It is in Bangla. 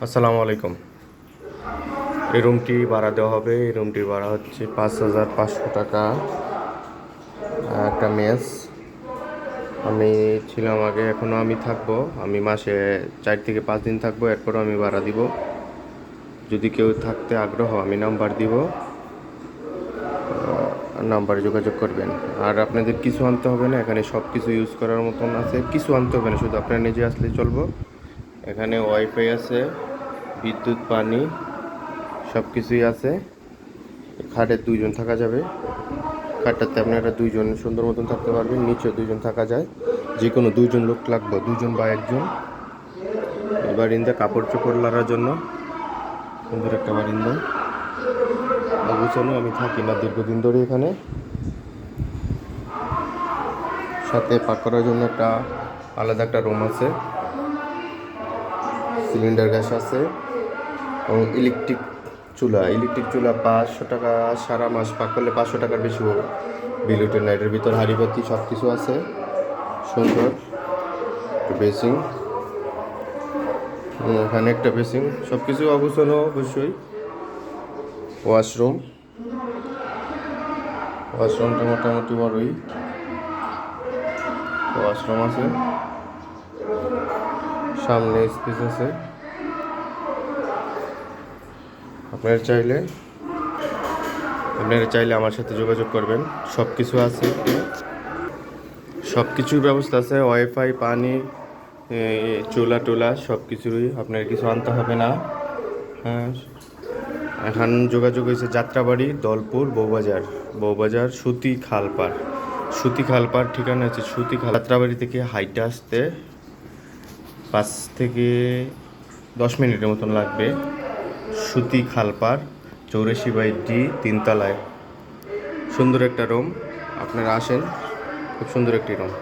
আসসালামু আলাইকুম। এই রুমটি ভাড়া দেওয়া হবে। এই রুমটির ভাড়া হচ্ছে 5,500 টাকা। একটা মেস। আমি ছিলাম আগে, এখনও আমি থাকবো। আমি মাসে 4 থেকে 5 দিন থাকবো, এরপরও আমি ভাড়া দিব। যদি কেউ থাকতে আগ্রহ, আমি নাম্বার দিব, নাম্বারে যোগাযোগ করবেন। আর আপনাদের কিছু আনতে হবে না, এখানে সব কিছু ইউজ করার মতন আছে। কিছু আনতে হবে না, শুধু আপনারা নিজে আসলে চলবো। এখানে ওয়াইফাই আছে, বিদ্যুৎ, পানি, সব কিছুই আছে। খাটে 2 জন থাকা যাবে। খাটটাতে আপনারা 2 জন সুন্দর মতন থাকতে পারবেন। নিচে 2 জন থাকা যায়। যে কোনো 2 জন লোক লাগবে, 2 জন বা 1 জন। এই বারিন্দা কাপড় চোপড় লাগার জন্য সুন্দর একটা বারিন্দা। অবশ্যই আমি থাকি না দীর্ঘদিন ধরে এখানে। সাথে পাক করার জন্য একটা আলাদা একটা রুম আছে, সিলিন্ডার গ্যাস আছে এবং ইলেকট্রিক চুলা 500 টাকা। সারা মাস পাক করলে 500 টাকার বেশি বিল উঠে না। এটার ভিতর হাঁড়িপাতি সব কিছু আছে। সুন্দর একটা বেসিং, এখানে একটা বেসিং, সব কিছু অবশ্যই অবশ্যই। ওয়াশরুমটা মোটামুটি বড়ই। ওয়াশরুম আছে, সামনে স্পেস আছে। আপনারা চাইলে আমার সাথে যোগাযোগ করবেন। সব কিছু আছে, সব কিছুর ব্যবস্থা আছে। ওয়াইফাই, পানি, চুলা টুলা সব কিছুরই। আপনার কিছু আনতে হবে না। হ্যাঁ, এখন যোগাযোগ হয়েছে যাত্রাবাড়ি, দলপুর, বউবাজার সুতি খালপাড় ঠিকানা হচ্ছে যাত্রাবাড়ি থেকে হাইটে আসতে 5 থেকে 10 মিনিটের মতন লাগবে। সুতি খালপাড়, 84/D, 3 তলায়। সুন্দর একটা রুম, আপনারা আসেন। খুব সুন্দর একটি রুম।